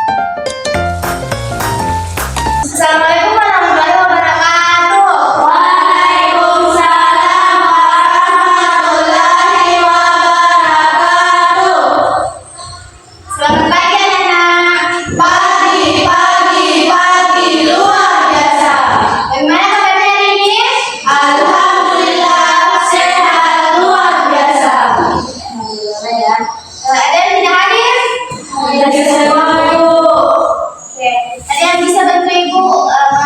Assalamualaikum warahmatullahi wabarakatuh. Waalaikumsalam warahmatullahi wabarakatuh. Selamat pagi anak-anak. Pagi luar biasa. Bagaimana kabarnya hari ini? Alhamdulillah sehat luar biasa. Alhamdulillah ya. Ada yang tidak hadir? Jadi semua Ibu. Oke. Ada yang bisa bantu Ibu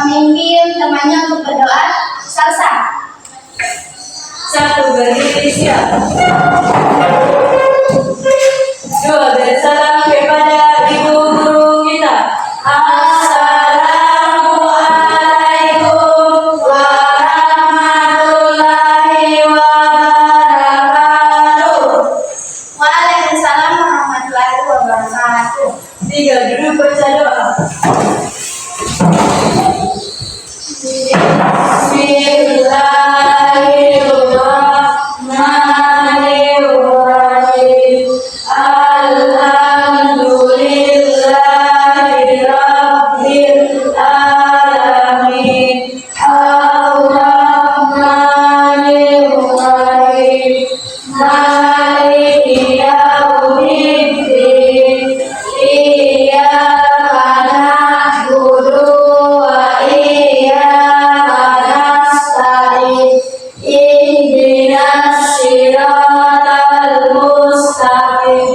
memimpin temannya untuk berdoa? Salsa. Satu, berdiri siap. Dua, bersalam kepada ibu guru kita. Assalamualaikum warahmatullahi wabarakatuh. Waalaikumsalam warahmatullahi wabarakatuh. Tiga, duduk baca doa. Bismillahirrahmanirrahim. Alhamdulillahirabbil alamin. Ar-Rahmanir-Rahim. Maliki yaumiddin. Iyyaka na'budu wa iyyaka nasta'in. Ihdinas siratal mustaqim.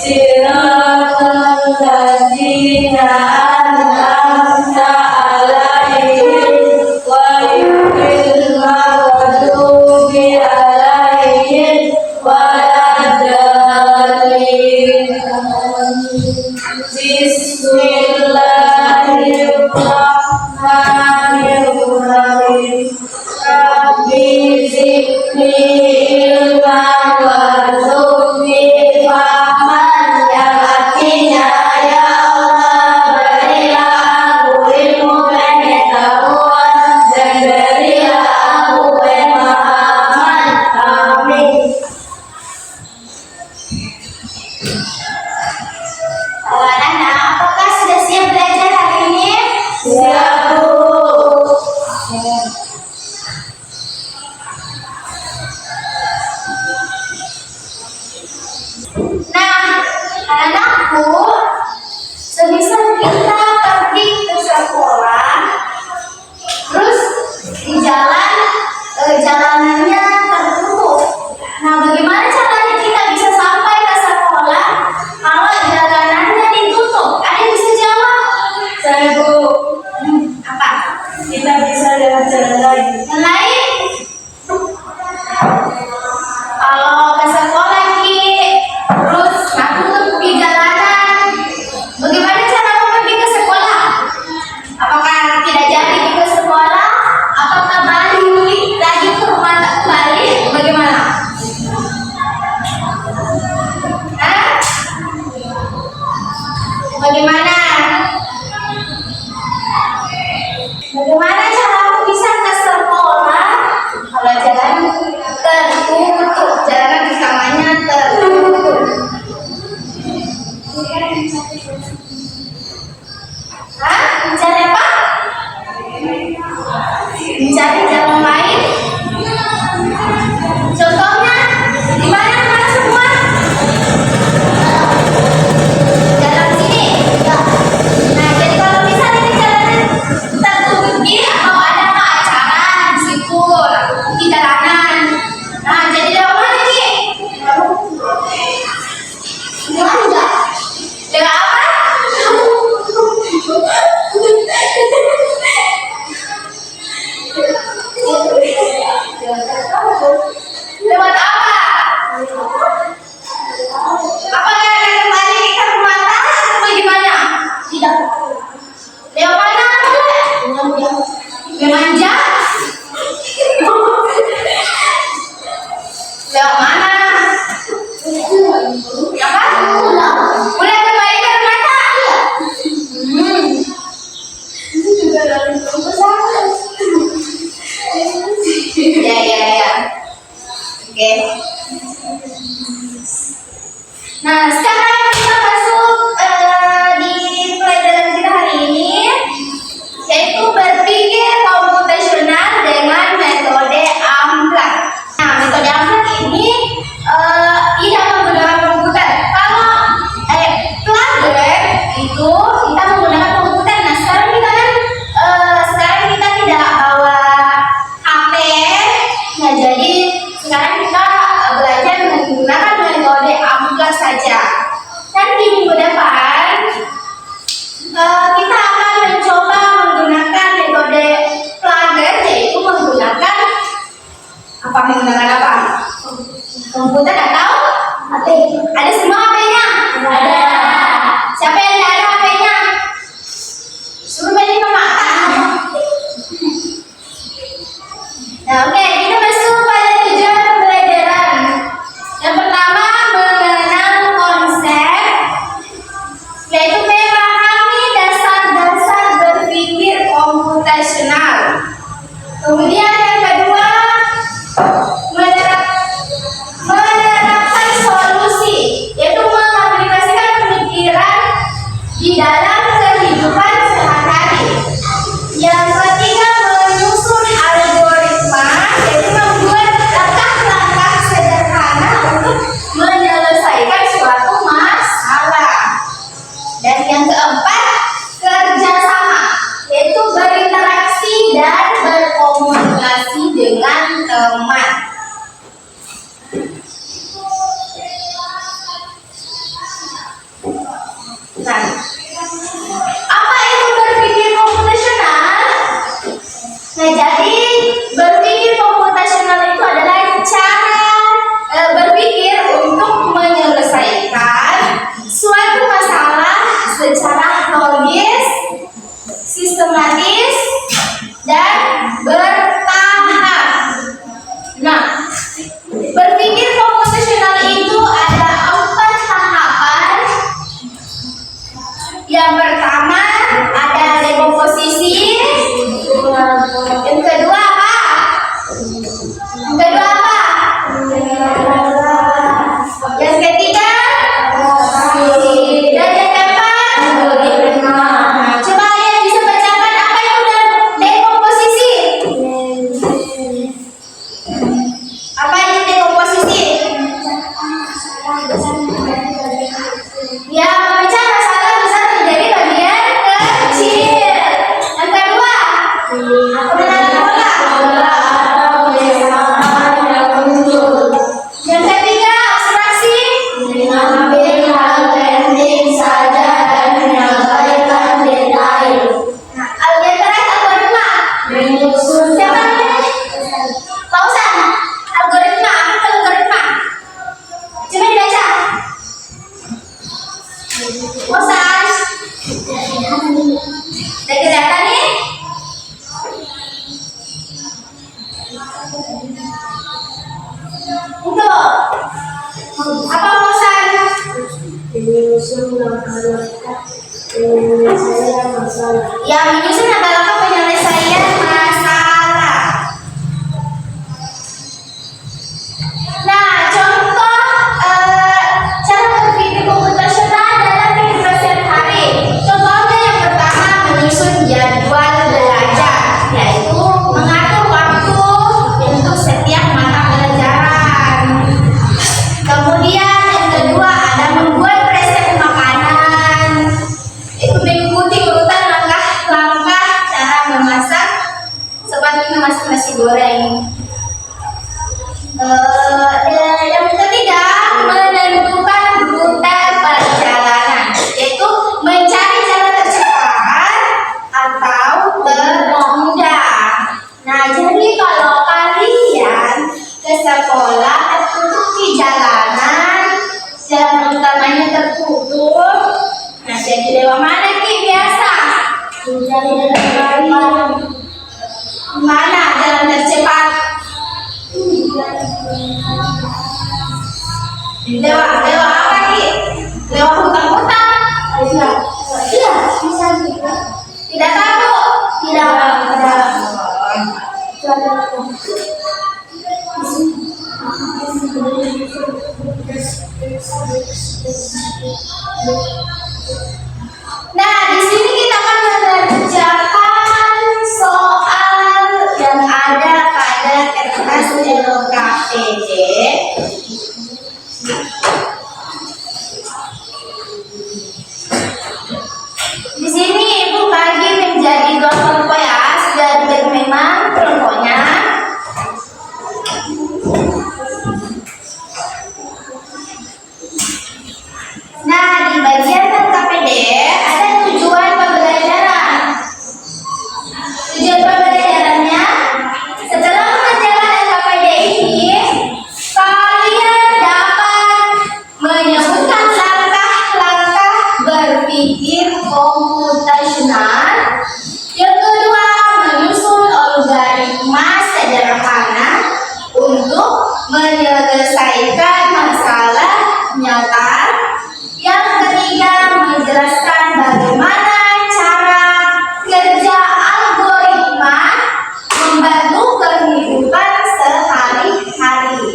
Siratal ladzina an'amta 'alaihim ghairil maghdubi 'alaihim waladdallin. Bismillahirrahmanirrahim. Rabbi zidni ilman warzuqni fahman. Yang artinya, ya Allah, berilah aku ilmu pengetahuan dan berilah aku pemahaman. Amin. Anak-anak, apakah sudah siap belajar hari ini? Siap, Bu. Nah, anak-anakku, semisal kita pergi ke sekolah, terus di jalan jalanannya tertutup. Nah, bagaimana caranya kita bisa sampai ke sekolah kalau jalanannya ditutup? Ada yang bisa jawab? Saya, Bu. Apa? Kita bisa lewat jalan lain. Yang lain? Kalau ke sekolah Ki, terus aku di jalanan, bagaimana cara aku pergi ke sekolah? Apakah tidak jadi ke sekolah? Apakah balik lagi ke rumah tak balik? Bagaimana? Hah? Bagaimana? Bagaimana cara aku bisa ke sekolah kalau jalan tertutup, jalan utamanya tertutup? Hah? Mencari apa? Mencari jalan lain? Contohnya, di mana teman semua? Jalan sini. Nah, jadi kalau misalnya di jalan tertutup, di dalam kehidupan sehari-hari. Yang ketiga, menyusun algoritma, yaitu membuat langkah-langkah sederhana untuk menyelesaikan suatu masalah. Dan yang keempat, kerjasama, yaitu berinteraksi dan berkomunikasi dengan teman. Nah, apa itu berpikir komputasional? Nah, jadi berpikir komputasional itu adalah cara berpikir untuk menyelesaikan suatu masalah secara logis, sistematis, dan bertahap. Nah, berpikir komputasional itu ada 4 tahapan. Yang pertama ada dekomposisi. Yang kedua apa? Yang kedua apa? Yang ketiga? Dan yang keempat? Coba kalian bisa bacakan apa itu dekomposisi? Apa itu dekomposisi? Ya, memecah masalah besar menjadi bagian kecil. Yang kedua, pengenalan pola. Yang ketiga, abstraksi. Mengambil hal penting saja dan menyampaikan detail. Nah, yang terakhir algoritma. Menyusun. Siapa namanya? Pausan. Algoritma. Apa algoritma? Coba dibaca. Pausan. Udah kelihatan nih? Untuk apa pausan? Menyusun langkah-langkah penyelesaian masalah. Yang menyusun langkah-langkah penyelesaian masalah. Nah, contoh cara berpikir komputasional dalam kehidupan sehari-hari. Contohnya yang pertama, menyusun jadwal belajar, yaitu mengatur waktu untuk setiap mata pelajaran. Kemudian yang kedua ada membuat resep makanan, itu mengikuti urutan langkah-langkah cara memasak seperti memasak nasi goreng. Yang ketiga, menentukan rute perjalanan, yaitu mencari jalan tercepat atau termudah. Nah, jadi kalau kalian ke sekolah tertutup di jalanan, jalan utamanya tertutup, nah jadi lewat mana Ki biasa? Mencari jalan lain. Mana jalan tercepat? Lewat apa Ki? Lewat hutan-hutan? Iya, bisa juga. Tidak tahu? Tidak. Nah, di sini kita akan mengerjakan soal yang ada pada kertas LKPD. Di sini Ibu bagi menjadi 2 kelompok ya, sudah dibagi memang kelompoknya. Nah, di bagian LKPD ada tujuan pembelajaran. Tujuan pembelajarannya, setelah mengerjakan LKPD ini, kalian dapat menyebutkan langkah-langkah berpikir komputasional. Yang kedua, menyusun algoritma sederhana untuk menyelesaikan masalah nyata. Yang ketiga, menjelaskan bagaimana cara kerja algoritma membantu kehidupan sehari-hari.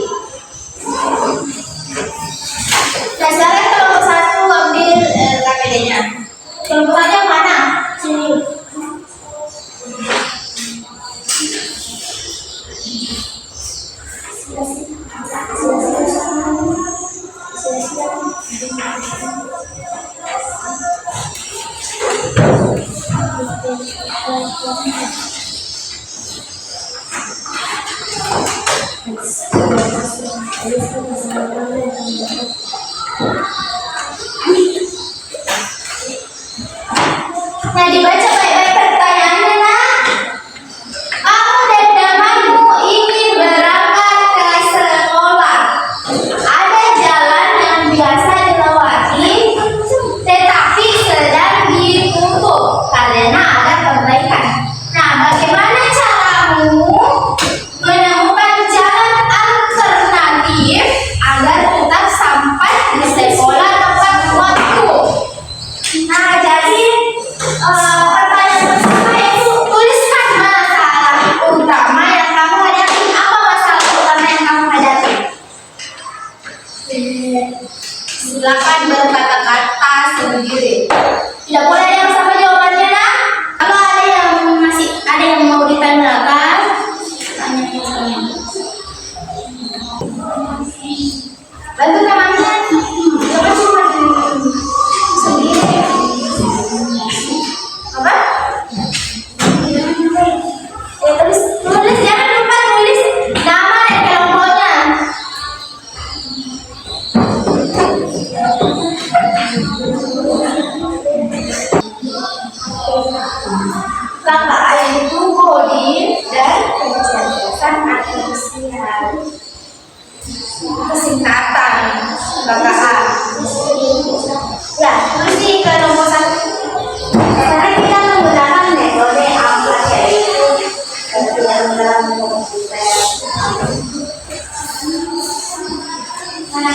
Nah, sekarang kelompok 1 ambil KPD-nya. Nah, dibaca baik-baik pertanyaannya, nak. Kamu dan temanmu ingin berangkat ke sekolah. Ada jalan yang biasa dilewati, tetapi sedang ditutup karena ada perbaikan. Nah, bagaimana caramu menemukan jalan alternatif agar tetap sampai di sekolah tepat waktu? Nah, jadi pertanyaan pertama yaitu tuliskan masalah utama yang kamu hadapi. Apa masalah utama yang kamu hadapi? Silakan berkata-kata sendiri. Tidak boleh ada yang sama jawabannya, nak. Kalau ada yang masih ada yang mau ditanyakan, tanya saya. Bantu temannya. Jangan cuma sendiri. Apa? Tulis jangan lupa tulis nama dan kelompoknya. Langkah A itu body dan penjelasan atau kesingkatan. Langkah A. Ya, tulis di kelompok 1. Karena kita menggunakan metode AMPAT, yaitu kemudian dalam komputer. Mana?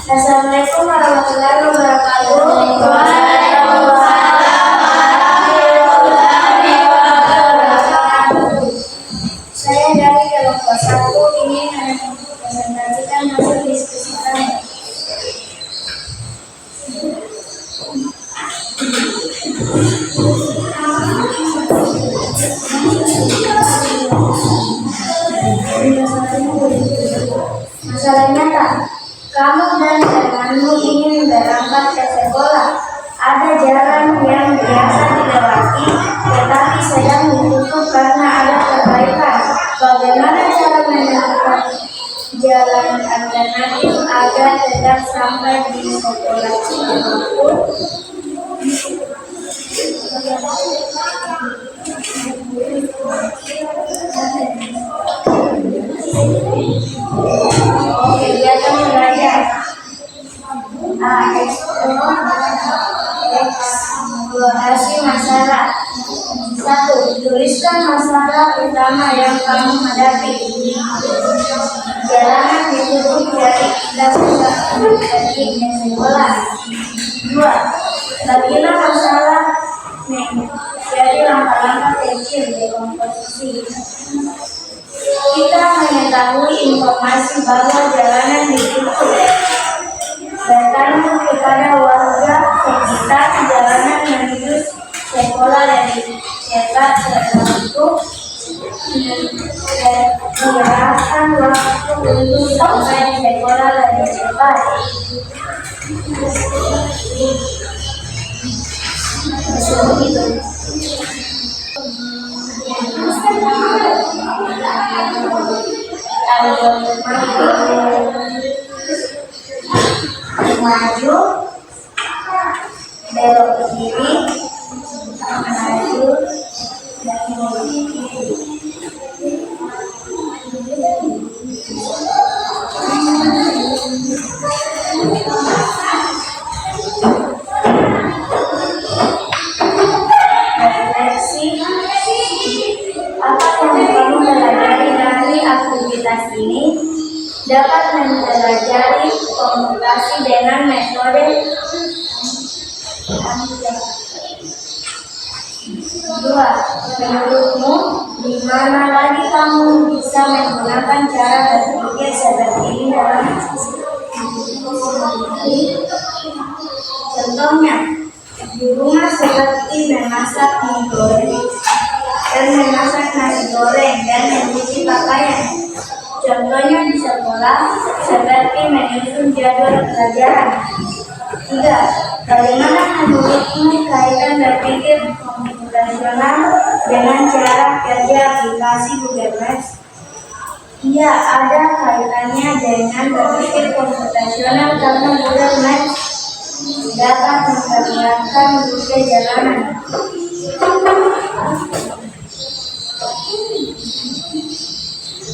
Assalamualaikum warahmatullahi wabarakatuh. Saya dari kelompok 1 ingin mempresentasikan hasil diskusi kami. Masalah nyata, kamu dan temanmu ingin berangkat ke sekolah. Ada jalan yang biasa dilewati, tetapi sedang ditutup karena ada perbaikan. Bagaimana cara menemukan jalan alternatif agar tetap sampai di sekolah Cimampur? Kegiatan belajar. Eksplorasi masalah. 1. Tuliskan masalah utama yang kamu hadapi. Jalanan ditutup dari tidak bisa pergi ke sekolah. 2. Bagilah masalah menjadi langkah-langkah kecil dekomposisi. Kita mengetahui informasi bahwa jalanan ditutup. Bertanya kepada warga sekitar jalanan menuju sekolah dari cetak tertentu menyerahkan waktu untuk sampai di sekolah lebih cepat. Maju, belok kiri, maju, dan belok kiri. Refleksi, apa yang kamu pelajari dari aktivitas ini? Dapat mempelajari komunikasi dengan metode. 2. Menurutmu, di mana lagi kamu bisa menggunakan cara berpikir seperti ini dalam contohnya, di rumah seperti memasak mie goreng dan memasak nasi goreng dan mencuci pakaian. Contohnya di sekolah seperti menyusun jadwal pelajaran. 3. Bagaimana menurutmu kaitan berpikir komputasional dengan cara kerja aplikasi Google Maps? Ya, ada kaitannya dengan berpikir komputasional karena Google Maps dapat memperlihatkan rute jalanan.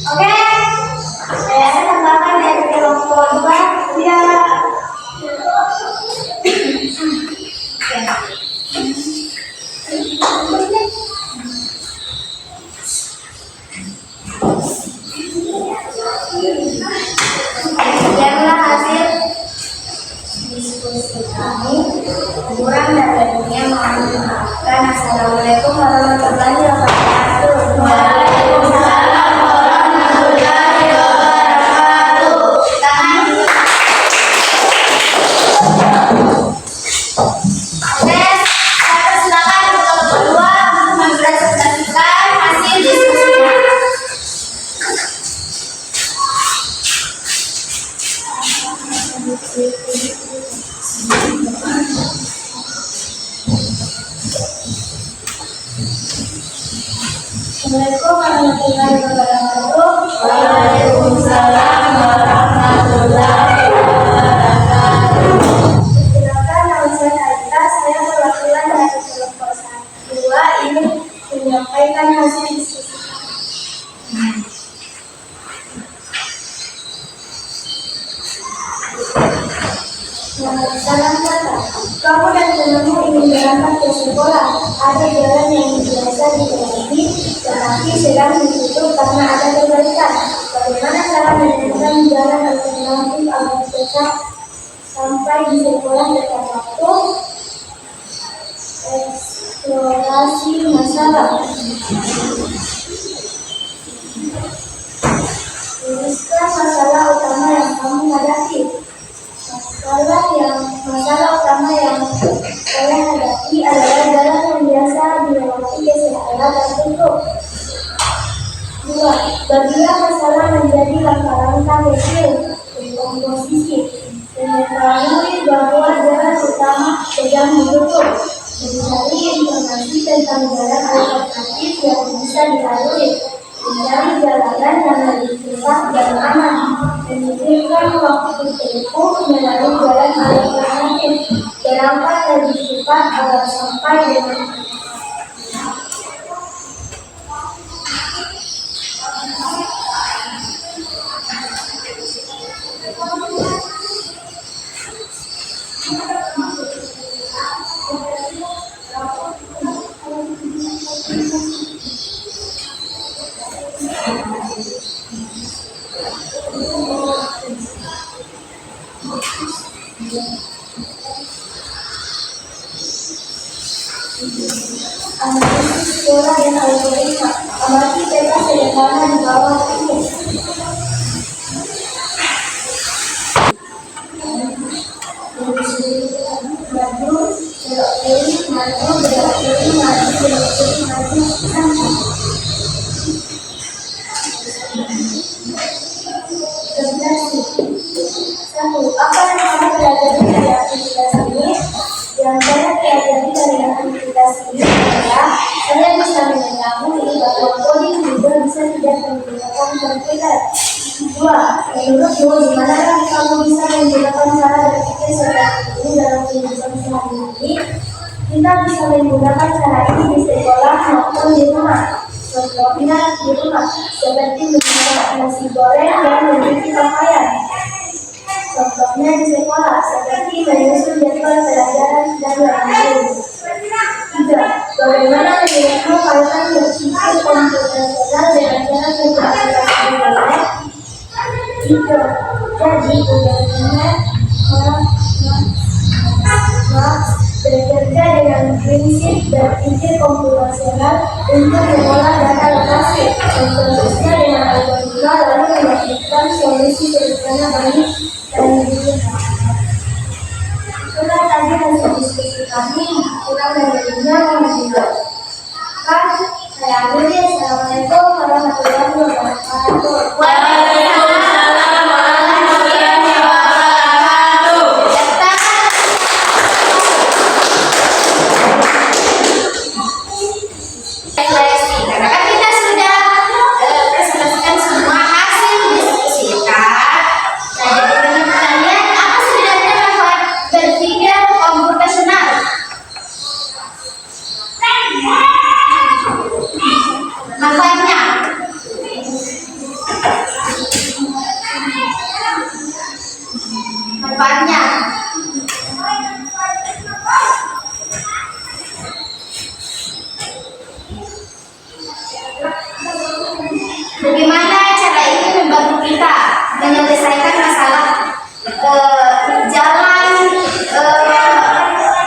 Oke, saya akan tambahkan dari kelompok 2 ya. Assalamualaikum warahmatullahi wabarakatuh. Waalaikumsalam warahmatullahi wabarakatuh. Perkenalkan, nama saya Kalita. Saya perwakilan dari kelompok 2 ini menyampaikan hasil diskusi. Salam kata, kamu dan temanmu ingin berangkat ke sekolah. Ada jalan yang biasa dilewati, tetapi sedang ditutup karena ada perbaikan. Bagaimana cara menemukan jalan alternatif agar tetap sampai di sekolah tepat waktu? Eksplorasi masalah. Tuliskan masalah utama yang kamu hadapi. Masalah utama yang saya hadapi adalah jalan yang biasa dilewati ke sekolah tertutup. 2. Bagilah masalah menjadi langkah-langkah kecil berkomposisi dan mengetahui bahwa jalan utama sedang ditutup. Mencari informasi tentang jalan alternatif yang bisa dilalui. Mencari jalanan yang lebih cepat dan aman. Memikirkan waktu tempuh melalui jalan alternatif. Berangkat lebih cepat agar sampai dengan analisis pola dan algoritma. Amati peta sederhana di bawah ini. Maju, belok kiri, maju, belok kiri, maju, belok kiri, maju, maju. Satu, apa yang kamu pelajari dari aktivitas ini? Yang saya pelajari dari aktivitas ini adalah saya bisa mengetahui bahwa coding juga bisa tidak menggunakan komputer. 2. Menurutmu, di manakah kamu bisa menggunakan cara berpikir seperti ini dalam kehidupan sehari-hari? Kita bisa menggunakan cara ini di sekolah maupun di rumah. Contohnya di rumah, seperti menggunakan nasi goreng dan mencuci pakaian. Contohnya di sekolah, seperti menyusun jadwal pelajaran dan lain-lain. 3. Bagaimana menurutmu kaitan berpikir komputasional dengan cara beraplikasi di web? 3. Jadi, benar-benar bekerja dengan prinsip berpikir komputasional untuk mengolah data lokasi, memprosesnya dengan algoritma, lalu mendapatkan solusi sederhana bagi penelitian. Itulah tadi hasil diskusi kami. Kurang lebihnya mohon dimaafkan. Saya akhiri. Assalamualaikum warahmatullahi wabarakatuh. Waalaikumsalam warahmatullahi wabarakatuh. Karena kan kita sudah presentasikan semua hasil diskusi kita. Nah, jadi menurut kalian apa sebenarnya manfaat berpikir komputasional? Manfaatnya bagaimana cara ini membantu kita menyelesaikan masalah jalan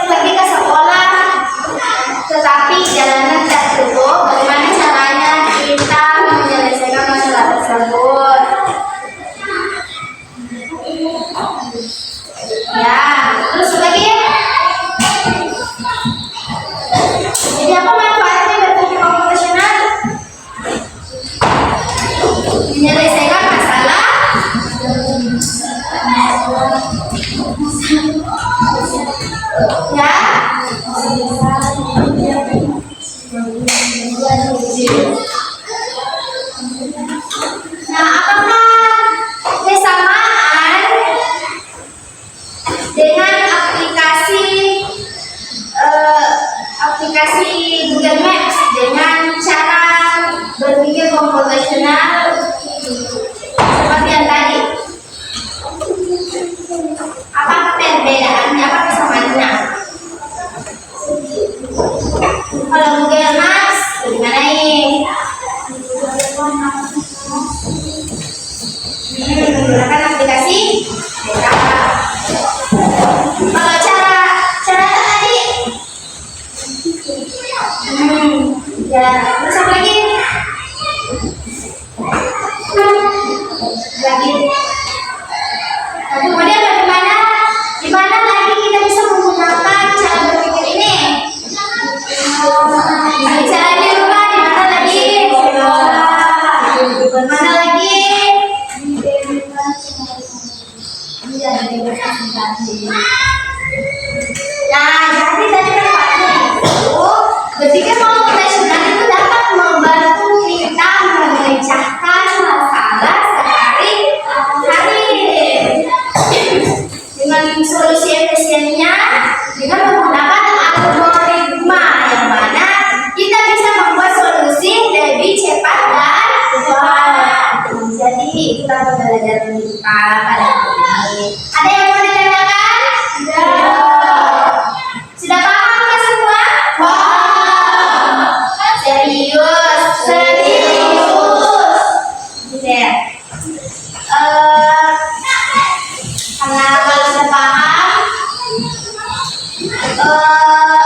pergi ke sekolah tetapi jalanan tertutup. Bagaimana caranya kita menyelesaikan masalah tersebut? Ya, terus lagi. Jadi apa manfaatnya berpikir komputasional? Menyelesaikan masalah ya. Menggunakan aplikasi BK. Kalau cara tadi, ya terus apa lagi? Nah, kemudian di mana lagi kita bisa menggunakan cara berpikir ini? Bicara di rumah, di mana lagi? Di mana lagi? Nah, jadi tadi manfaatnya itu berpikir konvensional itu dapat membantu kita memecahkan masalah sehari-hari dengan solusi efisiennya dengan menggunakan algoritma yang mana kita bisa membuat solusi lebih cepat dan cepat. Jadi kita belajar kita pada hari ini. Ada yang mau ditanyakan? Sudah paham nggak semua? Serius. Ya. Karena kalau sudah paham,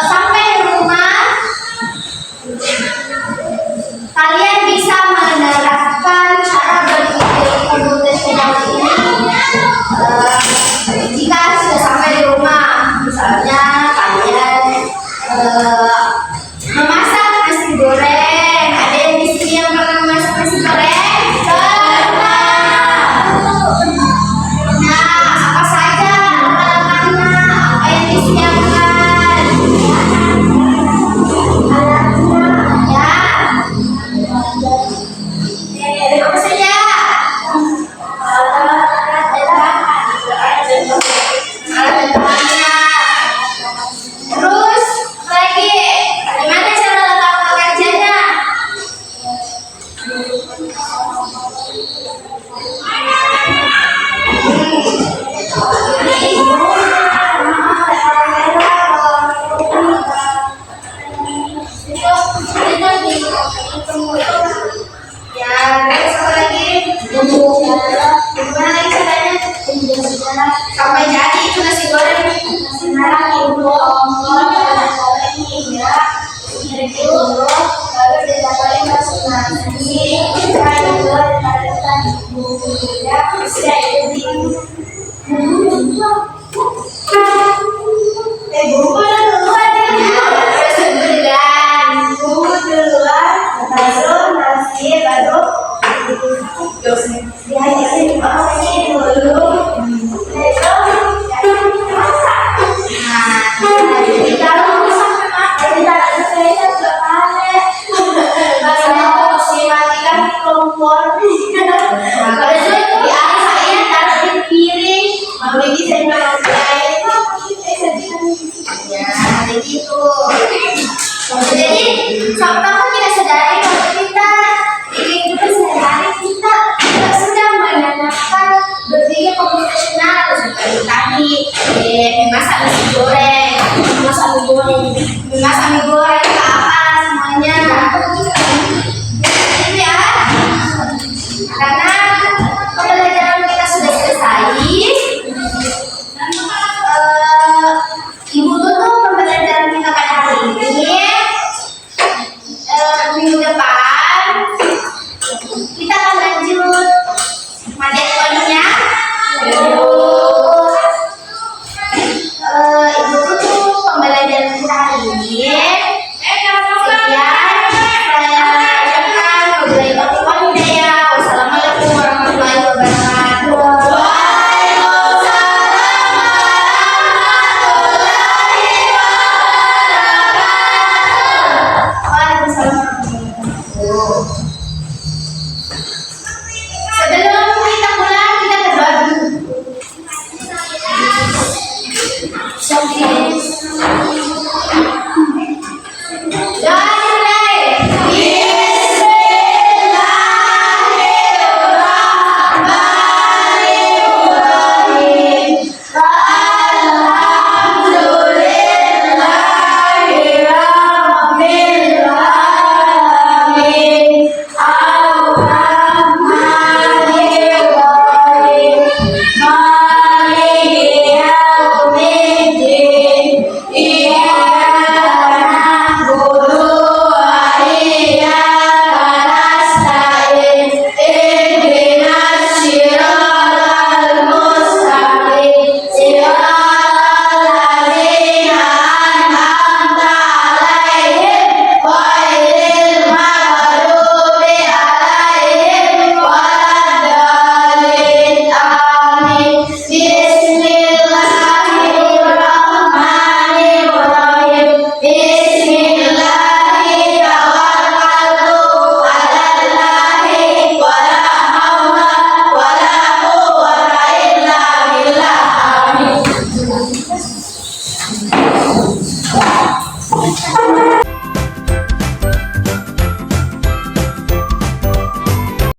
sampai di rumah kalian bisa menerapkan cara berpikir komputasional ini. Jika sudah sampai di rumah, misalnya kalian memasak nasi goreng, ada yang di sini yang pernah memasak nasi goreng? Nah, apa saja alat-alatnya? Apa yang disiapkan? Ya. Apa saja? Alat dan bahannya. Terus lagi, bagaimana cara letak pekerjanya? Ya, terus apa lagi? Gimana lagi caranya? Sampai jadi itu nasi goreng. Lalu ditambahkan masuk nasi.